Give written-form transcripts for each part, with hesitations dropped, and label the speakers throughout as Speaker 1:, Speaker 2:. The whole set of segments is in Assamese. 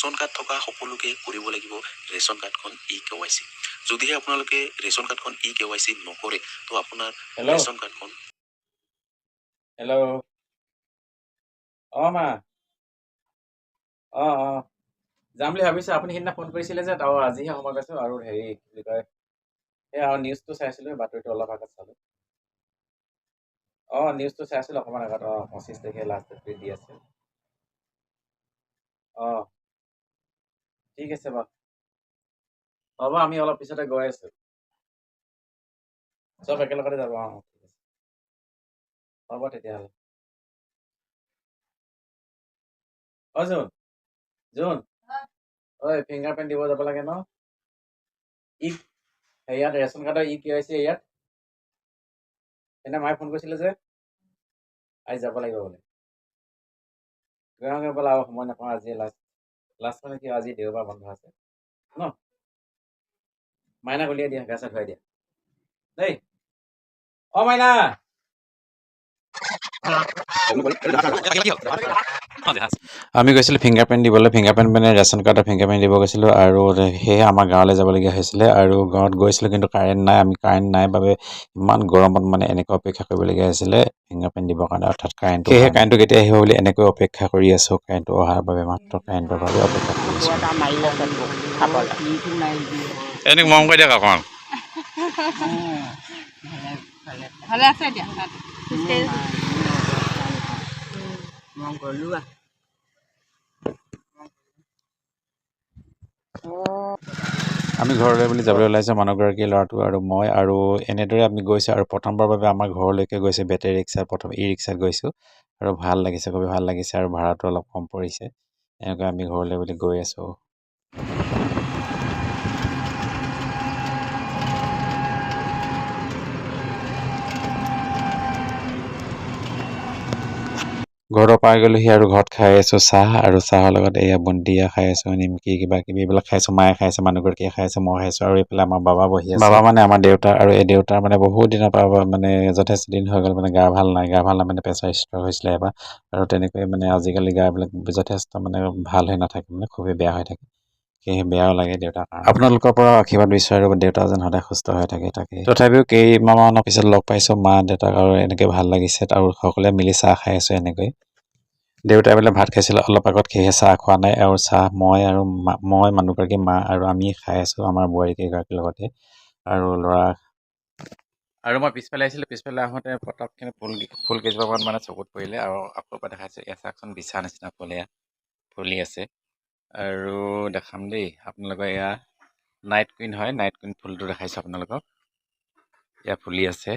Speaker 1: ৰেচন কাৰ্ড থকা সকলোকে কৰিব লাগিব ৰেচন কাৰ্ডখন ই-KYC। যদিহে আপোনালোকে ৰেচন কাৰ্ডখন ই-KYC নকৰে তো আপোনাৰ ৰেচন কাৰ্ডখন
Speaker 2: মা যাম বুলি ভাবিছোঁ। আপুনি সেইদিনা ফোন কৰিছিলে যে আজিহে সময় পাইছোঁ আৰু হেৰি কি বুলি কয় আৰু নিউজটো চাইছিলোঁ, বাতৰিটো অলপ আগত চালোঁ। নিউজটো চাইছিলোঁ অকণমান আগত 25 তাৰিখে লাষ্ট ডেট দি আছে। ঠিক আছে বাৰু, হ'ব আমি অলপ পিছতে গৈ আছোঁ। চব একেলগতে যাব। ঠিক আছে, হ'ব তেতিয়াহ'লে। জোন ফিংগাৰ প্ৰিণ্ট দিব যাব লাগে ন? ইয়াত ৰেচন কাৰ্ডৰ ই-KYC ইয়াত সেইদিনা মায়ে ফোন কৰিছিলে যে আজি যাব লাগিব বোলে। বোলে আৰু সময় নাপাওঁ, আজি লাষ্ট মানে কি আজি দেওবাৰ বন্ধ আছে ন। মাইনাক উলিয়াই দিয়া, গা চা ধুৱাই দিয়া দেই। মাইনা আমি গৈছিলোঁ ফিংগাৰ প্ৰিণ্ট দিবলৈ। ফিংগাৰ প্ৰিণ্ট মানে ৰেচন কাৰ্ডৰ ফিংগাৰ প্ৰিণ্ট দিব গৈছিলোঁ আৰু সেয়ে আমাৰ গাঁৱলৈ যাবলগীয়া হৈছিলে আৰু গাঁৱত গৈছিলোঁ কিন্তু কাৰেণ্ট নাই। আমি কাৰেণ্ট নাই বাবে ইমান গৰমত মানে এনেকৈ অপেক্ষা কৰিবলগীয়া হৈছিলে ফিংগাৰ প্ৰিণ্ট দিবৰ কাৰণে, অৰ্থাৎ কাৰেণ্টটো কেতিয়া আহিব বুলি এনেকৈ অপেক্ষা কৰি আছোঁ। কাৰেণ্টটো অহাৰ বাবে মাত্ৰ কাৰেণ্টৰ বাবে অপেক্ষা কৰি আছোঁ। এনেকৈ মৰম কৰি দিয়ক অকণমান।
Speaker 3: ভালে আছে এতিয়া
Speaker 2: আমি ঘৰলৈ বুলি যাবলৈ ওলাইছোঁ, মানুহগৰাকী, ল'ৰাটো আৰু মই, আৰু এনেদৰে আমি গৈছোঁ আৰু প্ৰথমবাৰৰ বাবে আমাৰ ঘৰলৈকে গৈছোঁ বেটেৰী ৰিক্সাত, প্ৰথম ই-ৰিক্সাত গৈছোঁ আৰু ভাল লাগিছে, খুবেই ভাল লাগিছে আৰু ভাড়াটো অলপ কম পৰিছে। এনেকৈ আমি ঘৰলৈ বুলি গৈ আছোঁ। ঘৰত পাই গ'লোহি আৰু ঘৰত খাই আছোঁ চাহ, আৰু চাহৰ লগত এয়া বুন্দিয়া খাই আছোঁ, নিমকি কিবা কিবি এইবিলাক খাইছোঁ। মায়ে খাইছে, মানুহগৰাকীয়ে খাইছে, মই খাইছোঁ আৰু এইফালে আমাৰ বাবা বহি আছে। বাবা মানে আমাৰ দেউতা, আৰু এই দেউতাৰ মানে বহুত দিনৰ পৰা মানে যথেষ্ট দিন হৈ গ'ল মানে গা ভাল নাই মানে প্ৰেছাৰ ষ্ট্ৰক হৈছিলে এবাৰ, আৰু তেনেকৈ মানে আজিকালি গাবিলাক যথেষ্ট মানে ভাল হৈ নাথাকে, মানে খুবেই বেয়া হৈ থাকে। সেয়েহে বেয়াও লাগে দেউতাৰ কাৰণে। আপোনালোকৰ পৰা আশীৰ্বাদ বিচাৰোঁ দেউতা যেন সদায় সুস্থ হৈ থাকে। তাকে তথাপিও কেইমাহমানৰ পিছত লগ পাইছোঁ মা দেউতাক আৰু এনেকৈ ভাল লাগিছে আৰু সকলোৱে মিলি চাহ খাই আছোঁ। এনেকৈ দেউতাই বোলে ভাত খাইছিলে অলপ আগত, সেয়েহে চাহ খোৱা নাই, আৰু চাহ মই আৰু মানুহগৰাকী, মা আৰু আমি খাই আছোঁ আমাৰ বোৱাৰী কেইগৰাকীৰ লগতে আৰু ল'ৰা। আৰু মই পিছফালে আহিছিলোঁ, পিছফালে আহোঁতে পটককৈ ফুল কেইজোপামান মানে চকুত পৰিলে আৰু আকৌ পৰা দেখাইছোঁ এয়া চাওকচোন, বিছা নিচিনা ফুল এয়া ফুলি আছে। আৰু দেখাম দেই আপোনালোকৰ, এয়া নাইট কুইন হয়, নাইট কুইন ফুলটো দেখাইছোঁ আপোনালোকক, এয়া ফুলি আছে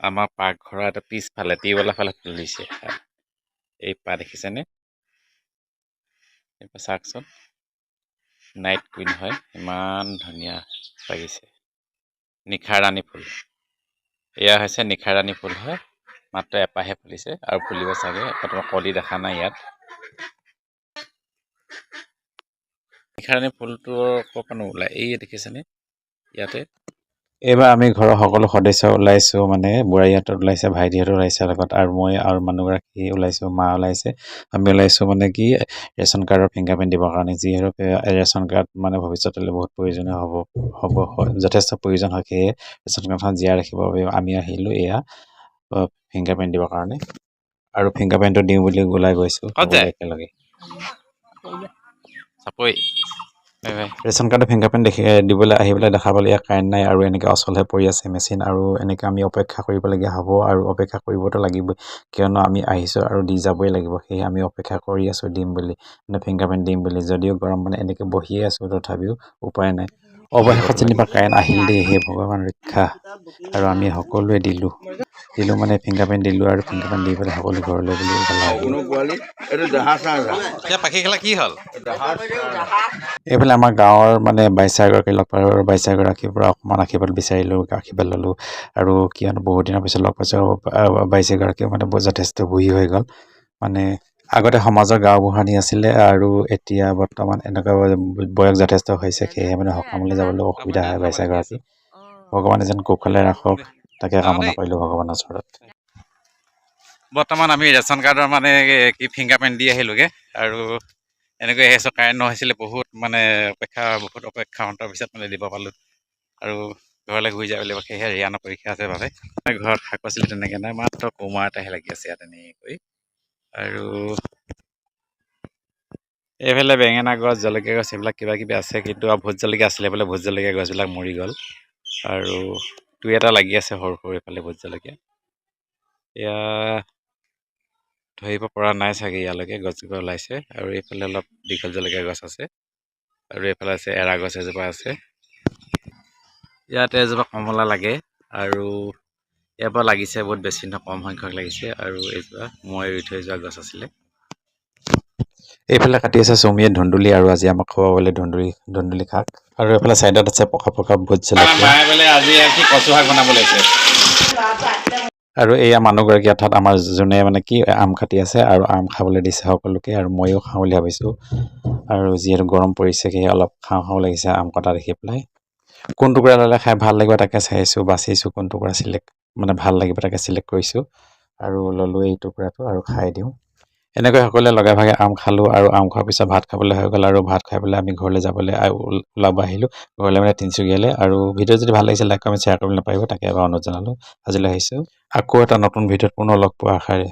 Speaker 2: আমাৰ পাকঘৰৰ এটা পিছফালে টিউবৱেলৰ ফালে ফুলিছে। এই পাত দেখিছেনে? চাওকচোন, নাইট কুইন হয়, ইমান ধুনীয়া লাগিছে। নিশা ৰাণী ফুল, এয়া হৈছে নিশা ৰাণী ফুল হয়, মাত্ৰ এপাহে ফুলিছে আৰু ফুলিব চাগে, তোমাৰ কলি দেখা নাই ইয়াত। নিশা ৰাণী ফুলটো ক'ৰপৰা ওলাই, এই দেখিছেনে ইয়াতে। এইবাৰ আমি ঘৰৰ সকলো সদস্য ওলাইছোঁ, মানে বোৱাৰীহঁতৰ ওলাইছে, ভাইটিহঁতৰ ওলাইছে লগত, আৰু মই আৰু মানুহগৰাকী ওলাইছোঁ, মা ওলাইছে। আমি ওলাইছোঁ মানে কি ৰেচন কাৰ্ডৰ ফিংগাৰ প্ৰিণ্ট দিবৰ কাৰণে, যিহেতু ৰেচন কাৰ্ড মানে ভৱিষ্যতলৈ বহুত প্ৰয়োজনীয় যথেষ্ট প্ৰয়োজন হয়। সেয়ে ৰেচন কাৰ্ডখন জীয়াই ৰাখিবৰ বাবে আমি আহিলোঁ এয়া ফিংগাৰ প্ৰিণ্ট দিবৰ কাৰণে, আৰু ফিংগাৰ প্ৰিণ্টটো দিওঁ বুলি ওলাই গৈছোঁ একেলগে। ৰেচন কাৰ্ডৰ ফিংগাৰ প্ৰিণ্ট দিবলৈ আহি পেলাই দেখা পালোঁ ইয়াত কাৰেণ্ট নাই আৰু এনেকৈ অচল হৈ পৰি আছে মেচিন, আৰু এনেকৈ আমি অপেক্ষা কৰিবলগীয়া হ'ব, আৰু অপেক্ষা কৰিবতো লাগিবই কিয়নো আমি আহিছোঁ আৰু দি যাবই লাগিব। সেয়ে আমি অপেক্ষা কৰি আছোঁ দিম বুলি, মানে ফিংগাৰ প্ৰিণ্ট দিম বুলি, যদিও গৰম মানে এনেকৈ বহিয়ে আছোঁ, তথাপিও উপায় নাই। অৱশেষত যেনিবা কাৰেণ্ট আহিল দেই, হে ভগৱান ৰক্ষা, আৰু আমি সকলোৱে দিলোঁ মানে ফিংগাৰ প্ৰিণ্ট দিলোঁ, আৰু ফিংগাৰ প্ৰিণ্ট দি পেলাই সকলো ঘৰলৈ বুলি কি হ'ল। এইফালে আমাৰ গাঁৱৰ মানে বাইচাগৰাকী লগ পালোঁ, আৰু বাইচাগৰাকীৰ পৰা অকণমান আশীৰ্বাদ বিচাৰিলোঁ, আশীৰ্বাদ ল'লোঁ, আৰু কিয়নো বহুত দিনৰ পিছত লগ পাইছোঁ, বাইচাগৰাকীও মানে যথেষ্ট বুঢ়ী হৈ গ'ল, মানে আগতে সমাজৰ গাঁওবুঢ়ানী আছিলে আৰু এতিয়া বৰ্তমান এনেকুৱা বয়স যথেষ্ট হৈছে, সেয়েহে মানে সকামলৈ যাবলৈ অসুবিধা হয় বাইচাগৰাকী। ভগৱানে যেন কুশলে ৰাখক, তাকে কামনা কৰিলোঁ ভগৱানৰ ওচৰত। বৰ্তমান আমি ৰেচন কাৰ্ডৰ মানে কি ফিংগাৰ প্ৰিণ্ট দি আহিলোঁগৈ, আৰু এনেকৈ আহি আছোঁ কাৰেণ্ট নহৈছিলে বহুত মানে বহুত অপেক্ষা অন্তৰ পিছত মানে দিব পালোঁ আৰু ঘৰলৈ ঘূৰি যাব লাগিব সেয়েহে ৰিয়ানৰ পৰীক্ষা আছে বাবে ঘৰত শাক পাচলি তেনেকৈ নাই মাত্ৰ কোমোৰা এটাহে লাগি আছে ইয়াত এনেকৈ আৰু এইফালে বেঙেনা গছ জলকীয়া গছ এইবিলাক কিবা কিবি আছে কিন্তু ভোট জলকীয়া আছিলে বোলে ভোট জলকীয়া গছবিলাক মৰি গ'ল আৰু দুই এটা লাগি আছে সৰু সৰু এইফালে ভোট জলকীয়া এয়া ধৰিব পৰা নাই চাগে ইয়ালৈকে গছজোপা ওলাইছে আৰু এইফালে অলপ দীঘল জলকীয়া গছ আছে আৰু এইফালে আছে এৰা গছ এজোপা আছে ইয়াতে এজোপা কমলা লাগে আৰু ইয়াৰ পৰা লাগিছে বহুত বেছি নহয় কম সংখ্যক লাগিছে আৰু এইজোপা মই ৰুই থৈ যোৱা গছ আছিলে এইফালে কাটি আছে চুমিয়ে ধুন্দুলি আৰু আজি আমাক খুৱাবলৈ ধুন্দুলি শাক আৰু এইফালে চাইডত আছে পকা পকা ভোট জলকীয়া আজি কি কচু শাক বনাব লৈছে আৰু এয়া মানুহগৰাকী অৰ্থাৎ আমাৰ যোনে মানে কি আম কাটি আছে আৰু আম খাবলৈ দিছে সকলোকে আৰু ময়ো খাওঁ বুলি ভাবিছোঁ আৰু যিহেতু গৰম পৰিছে সেয়ে অলপ খাওঁ লাগিছে আম কটা দেখি পেলাই কোন টুকুৰা ল'লে খাই ভাল লাগিব তাকে চাইছোঁ বাচিছোঁ কোন টুকুৰা মানে ভাল লাগিব তাকে চিলেক্ট কৰিছোঁ আৰু ল'লোঁ এই টুকুৰাটো আৰু খাই দিওঁ এনেকৈ সকলোৱে লগে ভাগে আম খালোঁ আৰু আম খোৱাৰ পিছত ভাত খাবলৈ হৈ গ'ল আৰু ভাত খাই পেলাই আমি ঘৰলৈ যাবলৈ ওলাব আহিলোঁ ঘৰলৈ মানে তিনিচুকীয়ালৈ আৰু ভিডিঅ' যদি ভাল লাগিছে লাইক কমেণ্ট শ্বেয়াৰ কৰিবলৈ নাপাহৰিব তাকে এবাৰ অনুৰোধ জনালোঁ আজিলৈ আহিছোঁ আকৌ এটা নতুন ভিডিঅ'ত পুনৰ লগ পোৱা আশাৰে